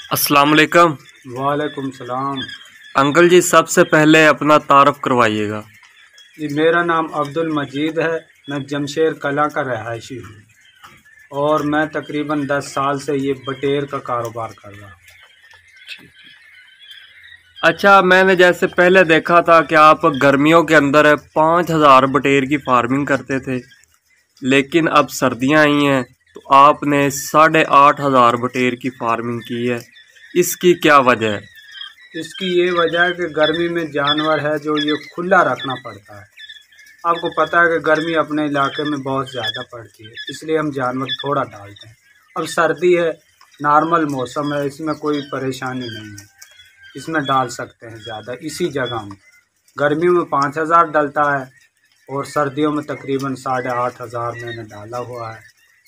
अस्सलाम वालेकुम। वालेकुम सलाम। अंकल जी, सबसे पहले अपना तारफ़ करवाइएगा। जी, मेरा नाम अब्दुल मजीद है। मैं जमशेर कला का रहायशी हूँ और मैं तकरीबन 10 साल से ये बटेर का कारोबार कर रहा हूँ। अच्छा, मैंने जैसे पहले देखा था कि आप गर्मियों के अंदर 5,000 बटेर की फार्मिंग करते थे, लेकिन अब सर्दियां आई हैं तो आपने 8,500 बटेर की फार्मिंग की है। इसकी क्या वजह है? इसकी ये वजह है कि गर्मी में जानवर है जो ये खुला रखना पड़ता है। आपको पता है कि गर्मी अपने इलाके में बहुत ज़्यादा पड़ती है, इसलिए हम जानवर थोड़ा डालते हैं। अब सर्दी है, नॉर्मल मौसम है, इसमें कोई परेशानी नहीं है, इसमें डाल सकते हैं ज़्यादा इसी जगह में। गर्मियों में 5,000 डलता है और सर्दियों में तकरीबन 8,500 मैंने डाला हुआ है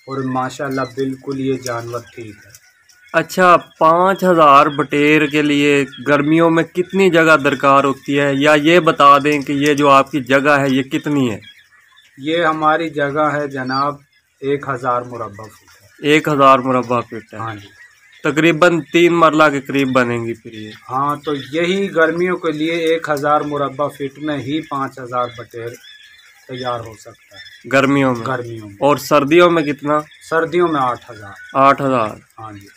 और माशाल्लाह बिल्कुल ये जानवर ठीक है। अच्छा, 5,000 बटेर के लिए गर्मियों में कितनी जगह दरकार होती है, या ये बता दें कि ये जो आपकी जगह है ये कितनी है? ये हमारी जगह है जनाब 1,000 मुरब्बा फुट है। 1,000 मुरब्बा फीट है। हाँ जी। तकरीबन 3 मरला के करीब बनेंगी फिर ये। हाँ, तो यही गर्मियों के लिए 1,000 मुरब्बा फीट में ही 5,000 बटेर तैयार हो सकता है गर्मियों में। गर्मियों में। और सर्दियों में कितना? सर्दियों में 8,000। 8,000। हाँ जी।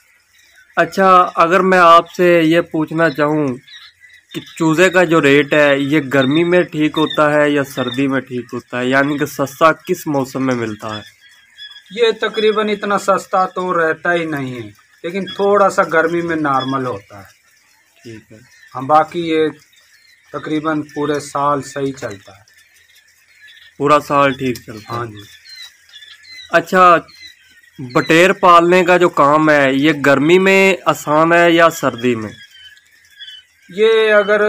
अच्छा, अगर मैं आपसे ये पूछना चाहूँ कि चूज़े का जो रेट है ये गर्मी में ठीक होता है या सर्दी में ठीक होता है, यानी कि सस्ता किस मौसम में मिलता है? ये तकरीबन इतना सस्ता तो रहता ही नहीं है, लेकिन थोड़ा सा गर्मी में नॉर्मल होता है। ठीक है। हाँ, बाकी ये तकरीबन पूरे साल सही चलता है। पूरा साल ठीक चलता हाँ है। जी। अच्छा, बटेर पालने का जो काम है ये गर्मी में आसान है या सर्दी में? ये अगर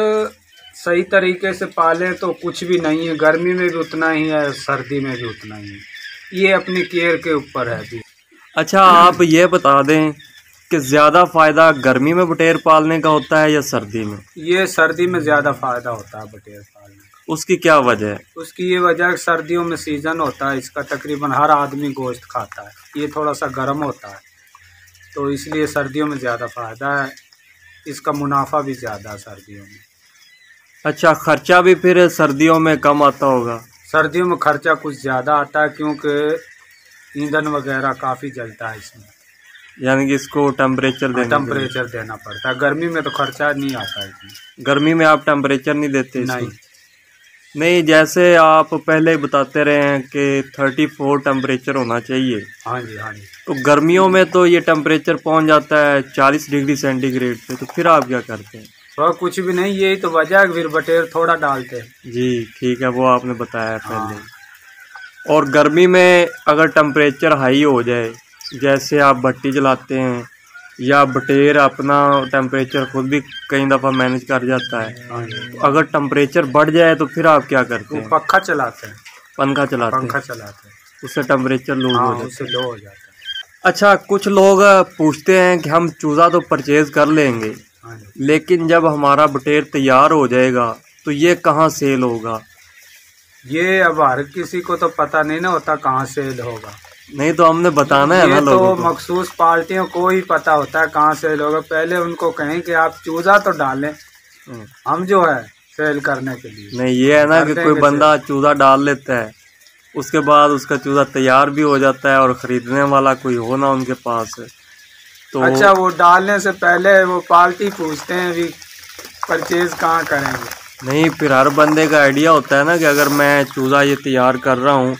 सही तरीके से पालें तो कुछ भी नहीं है, गर्मी में भी उतना ही है, सर्दी में भी उतना ही है। ये अपनी केयर के ऊपर है भी। अच्छा, आप ये बता दें कि ज़्यादा फ़ायदा गर्मी में बटेर पालने का होता है या सर्दी में? ये सर्दी में ज़्यादा फ़ायदा होता है बटेर पालने का। उसकी क्या वजह है? उसकी ये वजह है कि सर्दियों में सीज़न होता है इसका, तकरीबन हर आदमी गोश्त खाता है। ये थोड़ा सा गर्म होता है तो इसलिए सर्दियों में ज़्यादा फ़ायदा है, इसका मुनाफा भी ज़्यादा है सर्दियों में। अच्छा, ख़र्चा भी फिर सर्दियों में कम आता होगा? सर्दियों में खर्चा कुछ ज़्यादा आता है क्योंकि ईंधन वगैरह काफ़ी जलता है इसमें, यानी कि इसको टेम्परेचर देना पड़ता है। गर्मी में तो खर्चा नहीं आता इसमें। गर्मी में आप टेम्परेचर नहीं देते इसको? नहीं। नहीं, जैसे आप पहले बताते रहे हैं कि 34 टेम्परेचर होना चाहिए। हाँ जी, हाँ जी। तो गर्मियों में तो ये टेम्परेचर पहुंच जाता है 40 डिग्री सेंटीग्रेड पे, तो फिर आप क्या करते हैं? तो कुछ भी नहीं, यही तो वजह है कि फिर बटेर थोड़ा डालते हैं। जी ठीक है, वो आपने बताया हाँ। पहले। और गर्मी में अगर टेम्परेचर हाई हो जाए, जैसे आप भट्टी जलाते हैं या बटेर अपना टेम्परेचर खुद भी कई दफ़ा मैनेज कर जाता है, हाँ जी। तो अगर टेम्परेचर बढ़ जाए तो फिर आप क्या करते हैं? पंखा चलाते हैं। पंखा चलाते हैं, पंखा चलाते हैं। उससे टेम्परेचर लूज हाँ, हो जाता उससे लो हो जाता है। है। अच्छा, कुछ लोग पूछते हैं कि हम चूज़ा तो परचेज़ कर लेंगे, हाँ जी। लेकिन जब हमारा बटेर तैयार हो जाएगा तो ये कहाँ सेल होगा? ये अब हर किसी को तो पता नहीं ना होता कहाँ सेल होगा। नहीं तो हमने बताना है ना ये लोगों तो को। मखसूस पार्टियों को ही पता होता है कहाँ सेल होगा। पहले उनको कहें कि आप चूजा तो डालें, हम जो है सेल करने के लिए। नहीं, ये है ना कि करते कोई हैं बंदा चूज़ा डाल लेता है, उसके बाद उसका चूज़ा तैयार भी हो जाता है और ख़रीदने वाला कोई हो ना उनके पास, तो अच्छा, वो डालने से पहले वो पार्टी पूछते हैं भी परचेज कहाँ करेंगे। नहीं, फिर हर बंदे का आइडिया होता है ना कि अगर मैं चूज़ा ये तैयार कर रहा हूँ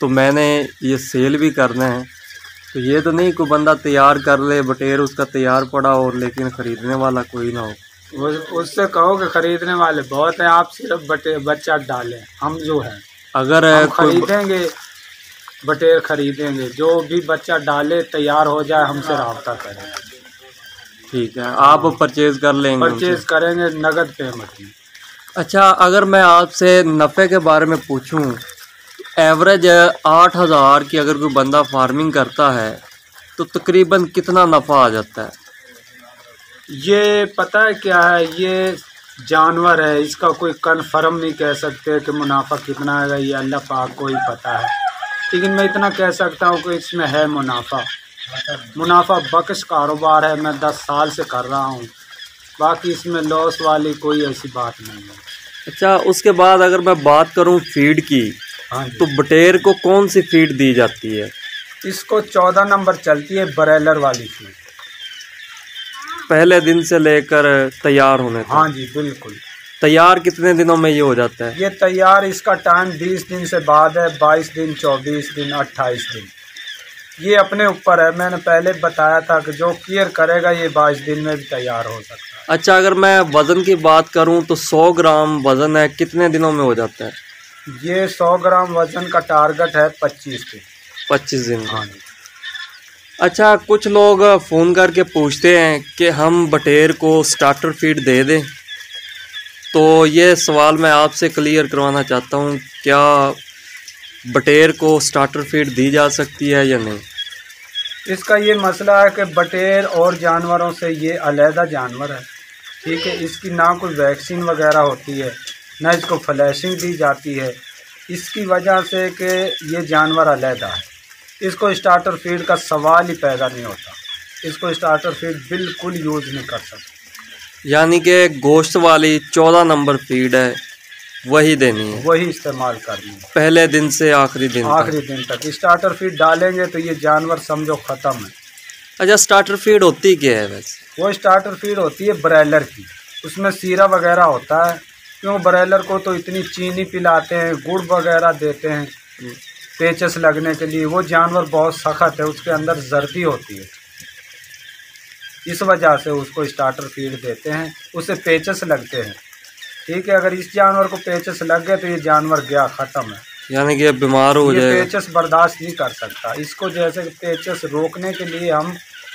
तो मैंने ये सेल भी करना है। तो ये तो नहीं कोई बंदा तैयार कर ले बटेर उसका तैयार पड़ा हो लेकिन ख़रीदने वाला कोई ना हो। उससे कहो कि खरीदने वाले बहुत हैं, आप सिर्फ बच्चा डालें। हम जो है अगर हम कोई खरीदेंगे, बटेर खरीदेंगे, जो भी बच्चा डाले तैयार हो जाए हमसे रब्ता करें। ठीक है, आप परचेज़ कर लेंगे? परचेज करेंगे नगद पेमेंट में। अच्छा, अगर मैं आपसे नफ़े के बारे में पूछूं, एवरेज 8,000 की अगर कोई बंदा फार्मिंग करता है तो तकरीबन कितना नफ़ा आ जाता है? ये पता है क्या है, ये जानवर है, इसका कोई कन्फर्म नहीं कह सकते कि मुनाफा कितना आएगा, ये अल्लाह पाक को ही पता है। लेकिन मैं इतना कह सकता हूँ कि इसमें है मुनाफा। मुनाफा बख्श कारोबार है, मैं 10 साल से कर रहा हूँ। बाकी इसमें लॉस वाली कोई ऐसी बात नहीं है। अच्छा, उसके बाद अगर मैं बात करूँ फीड की, हाँ जी। तो बटेर को कौन सी फीड दी जाती है? इसको 14 नंबर चलती है, ब्रॉयलर वाली फीड, पहले दिन से लेकर तैयार होने तक? हाँ जी बिल्कुल। तैयार कितने दिनों में ये हो जाता है? ये तैयार इसका टाइम 20 दिन से बाद है, 22 दिन, 24 दिन, 28 दिन, ये अपने ऊपर है। मैंने पहले बताया था कि जो केयर करेगा ये 22 दिन में भी तैयार हो सकता है। अच्छा, अगर मैं वज़न की बात करूं तो 100 ग्राम वज़न है, कितने दिनों में हो जाता है? ये 100 ग्राम वज़न का टारगेट है 25 दिन। 25 दिन? हाँ जी। अच्छा, कुछ लोग फ़ोन करके पूछते हैं कि हम बटेर को स्टार्टर फीड दे दें, तो ये सवाल मैं आपसे क्लियर करवाना चाहता हूँ, क्या बटेर को स्टार्टर फीड दी जा सकती है या नहीं? इसका ये मसला है कि बटेर और जानवरों से ये अलहदा जानवर है, ठीक है। इसकी ना कोई वैक्सीन वगैरह होती है, ना इसको फ्लैशिंग दी जाती है, इसकी वजह से कि ये जानवर अलहदा है। इसको स्टार्टर फीड का सवाल ही पैदा नहीं होता, इसको स्टार्टर फीड बिल्कुल यूज़ नहीं कर सकते। यानी कि गोश्त वाली 14 नंबर फीड है, वही देनी है, वही इस्तेमाल करनी है, पहले दिन से आखिरी दिन तक। स्टार्टर फीड डालेंगे तो ये जानवर समझो ख़त्म है। अच्छा, स्टार्टर फीड होती क्या है वैसे? वो स्टार्टर फीड होती है ब्रॉयलर की, उसमें सीरा वगैरह होता है। क्यों, ब्रॉयलर को तो इतनी चीनी पिलाते हैं, गुड़ वगैरह देते हैं पेचस लगने के लिए। वो जानवर बहुत सख्त है, उसके अंदर जर्दी होती है, इस वजह से उसको स्टार्टर फीड देते हैं, उसे पेचस लगते हैं, ठीक है। अगर इस जानवर को पेचस लग गए तो ये जानवर गया, ख़त्म है, यानी कि बीमार हो जाएगा। पेचस बर्दाश्त नहीं कर सकता इसको। जैसे पेचस रोकने के लिए हम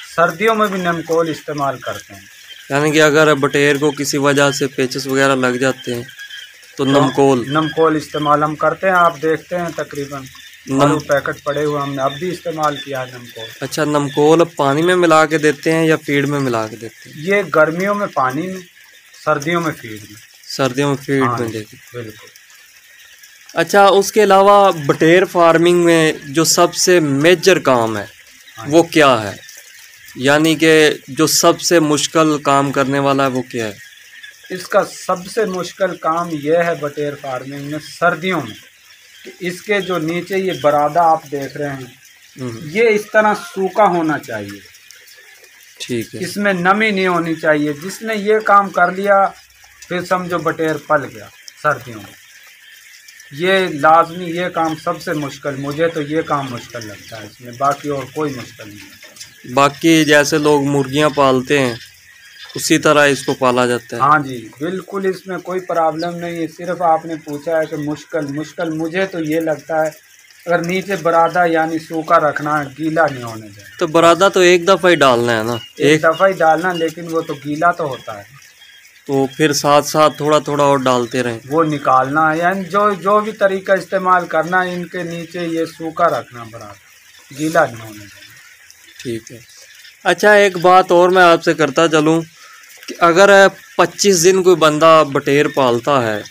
सर्दियों में भी नमकोल इस्तेमाल करते हैं। यानी कि अगर बटेर को किसी वजह से पेचस वगैरह लग जाते हैं तो नमकोल इस्तेमाल हम करते हैं। आप देखते हैं तकरीबन पैकेट पड़े हुए, हमने अब भी इस्तेमाल किया है नमकोल। अच्छा, नमकोल पानी में मिला के देते हैं या फीड में मिला के देते हैं? ये गर्मियों में पानी में, सर्दियों में फीड में। सर्दियों में फीड हाँ, में देते? बिल्कुल। अच्छा, उसके अलावा बटेर फार्मिंग में जो सबसे मेजर काम है वो क्या है? यानी कि जो सबसे मुश्किल काम करने वाला है वो क्या है? इसका सबसे मुश्किल काम यह है बटेर फार्मिंग में सर्दियों में कि इसके जो नीचे ये बरादा आप देख रहे हैं, ये इस तरह सूखा होना चाहिए, ठीक है। इसमें नमी नहीं होनी चाहिए। जिसने ये काम कर लिया फिर समझो बटेर पल गया सर्दियों में। ये लाजमी, ये काम सबसे मुश्किल, मुझे तो ये काम मुश्किल लगता है इसमें, बाकी और कोई मुश्किल नहीं है। बाकी जैसे लोग मुर्गियां पालते हैं उसी तरह इसको पाला जाता है? हाँ जी बिल्कुल, इसमें कोई प्रॉब्लम नहीं है। सिर्फ आपने पूछा है कि मुश्किल, मुझे तो ये लगता है अगर नीचे बरादा यानी सूखा रखना है, गीला नहीं होने देना। तो बरादा तो एक दफ़ा ही डालना है ना? एक दफ़ा ही डालना, लेकिन वो तो गीला तो होता है, तो फिर साथ साथ थोड़ा थोड़ा और डालते रहें। वो निकालना है, यानी जो भी तरीका इस्तेमाल करना है, इनके नीचे ये सूखा रखना, बरादा, गीला नहीं होने देना। ठीक है। अच्छा, एक बात और मैं आपसे करता चलूँ कि अगर 25 दिन कोई बंदा बटेर पालता है,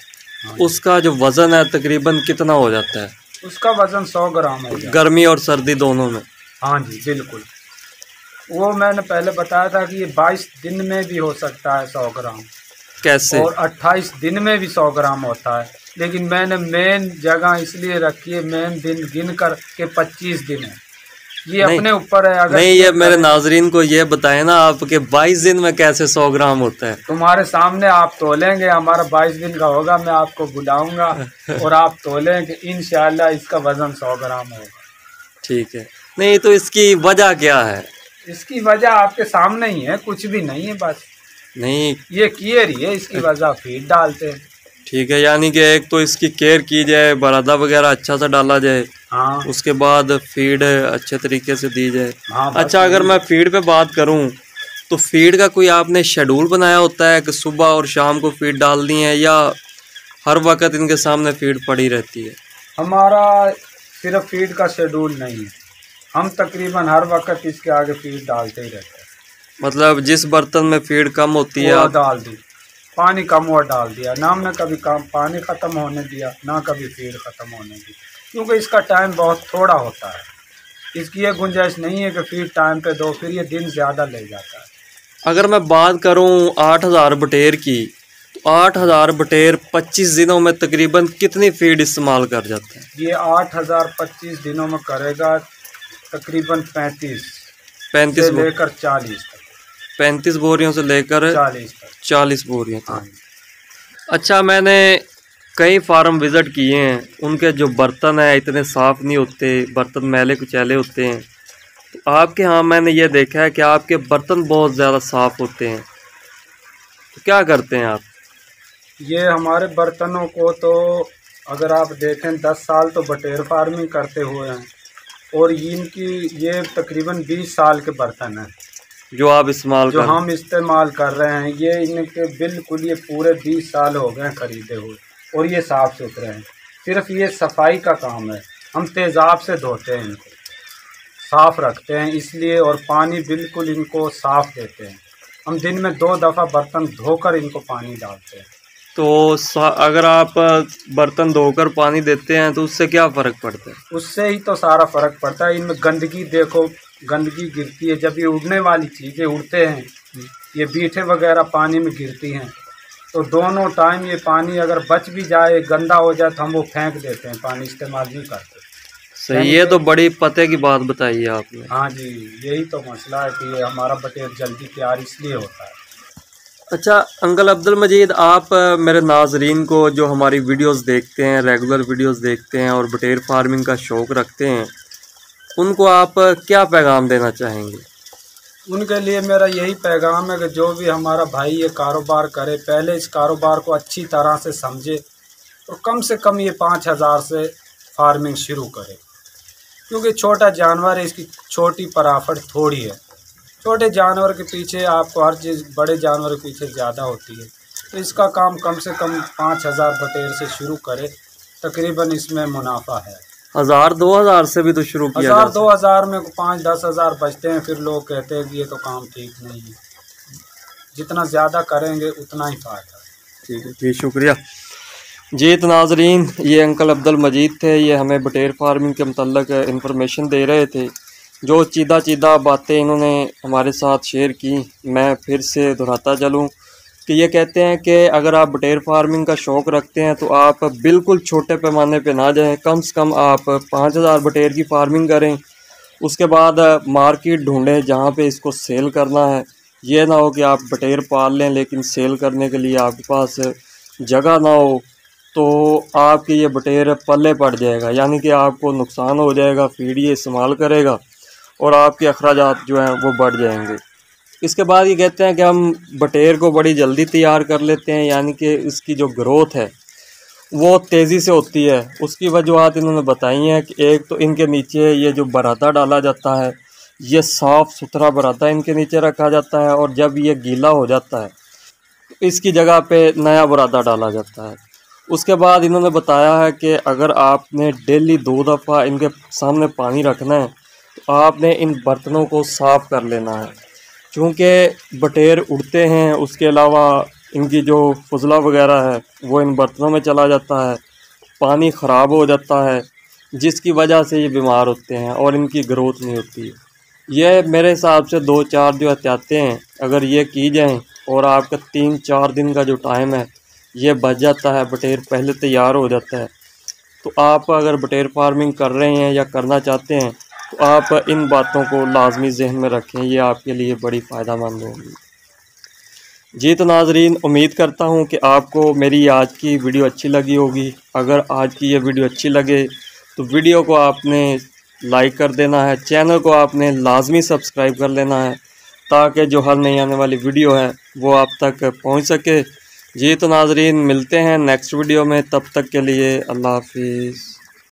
उसका जो वज़न है तकरीबन कितना हो जाता है? उसका वज़न 100 ग्राम हो जाता, गर्मी और सर्दी दोनों में? हाँ जी बिल्कुल। वो मैंने पहले बताया था कि ये 22 दिन में भी हो सकता है 100 ग्राम। कैसे? और 28 दिन में भी 100 ग्राम होता है, लेकिन मैंने मेन जगह इसलिए रखी है, मेन दिन गिन कर के 25 दिन है। ये अपने ऊपर है। अगर नहीं, ये मेरे नाजरीन को ये बताएं ना आप कि 22 दिन में कैसे 100 ग्राम होता है? तुम्हारे सामने आप तोलेंगे, हमारा 22 दिन का होगा, मैं आपको बुलाऊंगा और आप तोलेंगे, इंशाल्लाह इसका वजन 100 ग्राम होगा। ठीक है। नहीं तो इसकी वजह क्या है? इसकी वजह आपके सामने ही है, कुछ भी नहीं है, बस नहीं, ये केयर ही है इसकी वजह। फीड डालते हैं। ठीक है, यानी कि एक तो इसकी केयर की जाए, बरादा वगैरह अच्छा सा डाला जाए, हाँ, उसके बाद फीड अच्छे तरीके से दी जाए। हाँ, अच्छा, अगर मैं फीड पे बात करूं तो फीड का कोई आपने शेड्यूल बनाया होता है कि सुबह और शाम को फीड डालनी है या हर वक्त इनके सामने फीड पड़ी रहती है? हमारा सिर्फ फीड का शेड्यूल नहीं है, हम तकरीबन हर वक्त इसके आगे फीड डालते ही रहते हैं। मतलब जिस बर्तन में फीड कम होती है डाल दी, पानी कम हुआ डाल दिया, ना हमने कभी कम पानी ख़त्म होने दिया, ना कभी फीड ख़त्म होने दी, क्योंकि इसका टाइम बहुत थोड़ा होता है। इसकी ये गुंजाइश नहीं है कि फीड टाइम पे दो, फिर ये दिन ज़्यादा ले जाता है। अगर मैं बात करूं 8000 बटेर की, तो 8000 बटेर 25 दिनों में तकरीबन कितनी फीड इस्तेमाल कर जाते हैं? ये 8000 25 दिनों में करेगा तकरीबन 35 से लेकर 40 तक। 35 बोरियों से लेकर 40 बोरियों तक। अच्छा, मैंने कई फार्म विज़िट किए हैं, उनके जो बर्तन हैं इतने साफ़ नहीं होते, बर्तन मैले कुचैले होते हैं। तो आपके यहाँ मैंने ये देखा है कि आपके बर्तन बहुत ज़्यादा साफ़ होते हैं, तो क्या करते हैं आप? ये हमारे बर्तनों को तो अगर आप देखें 10 साल तो बटेर फार्मिंग करते हुए हैं, और इनकी ये तकरीबन 20 साल के बर्तन हैं जो आप हम इस्तेमाल कर रहे हैं। ये इनके बिल्कुल ये पूरे 20 साल हो गए खरीदे हुए, और ये साफ़ सुथरे हैं। सिर्फ ये सफाई का काम है, हम तेज़ाब से धोते हैं, इनको साफ़ रखते हैं इसलिए, और पानी बिल्कुल इनको साफ़ देते हैं। हम दिन में 2 दफ़ा बर्तन धोकर इनको पानी डालते हैं। तो अगर आप बर्तन धोकर पानी देते हैं तो उससे क्या फ़र्क पड़ता है? उससे ही तो सारा फ़र्क पड़ता है। इनमें गंदगी देखो, गंदगी गिरती है, जब ये उड़ने वाली चीज़ें उड़ते हैं, ये बीठे वगैरह पानी में गिरती हैं, तो दोनों टाइम ये पानी अगर बच भी जाए, गंदा हो जाए, तो हम वो फेंक देते हैं, पानी इस्तेमाल नहीं करते। सही, ये तो बड़ी पते की बात बताई है आपने। हाँ जी, यही तो मसला है कि ये हमारा बटेर जल्दी तैयार इसलिए होता है। अच्छा अंकल अब्दुल मजीद, आप मेरे नाजरीन को जो हमारी वीडियोस देखते हैं, रेगुलर वीडियोस देखते हैं और बटेर फार्मिंग का शौक़ रखते हैं, उनको आप क्या पैगाम देना चाहेंगे? उनके लिए मेरा यही पैगाम है कि जो भी हमारा भाई ये कारोबार करे, पहले इस कारोबार को अच्छी तरह से समझे और कम से कम ये 5000 से फार्मिंग शुरू करे, क्योंकि छोटा जानवर है, इसकी छोटी पराफट थोड़ी है। छोटे जानवर के पीछे आपको हर चीज़ बड़े जानवर के पीछे ज़्यादा होती है, तो इसका काम कम से कम 5000 बटेर से शुरू करे, तकरीबन इसमें मुनाफा है। 1000-2000 से भी तो शुरू किया। 1000-2000 में 5-10 हज़ार बचते हैं, फिर लोग कहते हैं कि ये तो काम ठीक नहीं है। जितना ज़्यादा करेंगे उतना ही फ़ायदा। ठीक है जी, शुक्रिया जी। तो नाजरीन, ये अंकल अब्दुल मजीद थे, ये हमें बटेर फार्मिंग के मतलब इंफॉर्मेशन दे रहे थे। जो चीदा बातें इन्होंने हमारे साथ शेयर की, मैं फिर से दोहराता चलूँ कि ये कहते हैं कि अगर आप बटेर फार्मिंग का शौक़ रखते हैं तो आप बिल्कुल छोटे पैमाने पे ना जाएं, कम से कम आप 5000 बटेर की फार्मिंग करें। उसके बाद मार्केट ढूंढें जहाँ पे इसको सेल करना है। ये ना हो कि आप बटेर पाल लें लेकिन सेल करने के लिए आपके पास जगह ना हो, तो आपके ये बटेर पल्ले पड़ जाएगा, यानी कि आपको नुकसान हो जाएगा, फीड ये इस्तेमाल करेगा और आपके अखराजात जो हैं वो बढ़ जाएंगे। इसके बाद ये कहते हैं कि हम बटेर को बड़ी जल्दी तैयार कर लेते हैं, यानी कि इसकी जो ग्रोथ है वो तेज़ी से होती है। उसकी वजूहत इन्होंने बताई हैं कि एक तो इनके नीचे ये जो बरादा डाला जाता है, ये साफ़ सुथरा बरादा इनके नीचे रखा जाता है, और जब ये गीला हो जाता है तो इसकी जगह पे नया बरादा डाला जाता है। उसके बाद इन्होंने बताया है कि अगर आपने डेली 2 दफ़ा इनके सामने पानी रखना है तो आपने इन बर्तनों को साफ़ कर लेना है, क्योंकि बटेर उड़ते हैं। उसके अलावा इनकी जो फजला वगैरह है वो इन बर्तनों में चला जाता है, पानी ख़राब हो जाता है, जिसकी वजह से ये बीमार होते हैं और इनकी ग्रोथ नहीं होती है। ये मेरे हिसाब से 2-4 जो एहतियातें हैं, अगर ये की जाएं और आपका 3-4 दिन का जो टाइम है ये बच जाता है, बटेर पहले तैयार हो जाता है। तो आप अगर बटेर फार्मिंग कर रहे हैं या करना चाहते हैं तो आप इन बातों को लाजमी जहन में रखें, ये आपके लिए बड़ी फ़ायदेमंद होगी जी। तो नाजरीन, उम्मीद करता हूँ कि आपको मेरी आज की वीडियो अच्छी लगी होगी। अगर आज की ये वीडियो अच्छी लगे तो वीडियो को आपने लाइक कर देना है, चैनल को आपने लाजमी सब्सक्राइब कर लेना है, ताकि जो हर नई आने वाली वीडियो है वो आप तक पहुँच सके जी। तो नाजरीन, मिलते हैं नेक्स्ट वीडियो में, तब तक के लिए अल्लाह हाफिज़।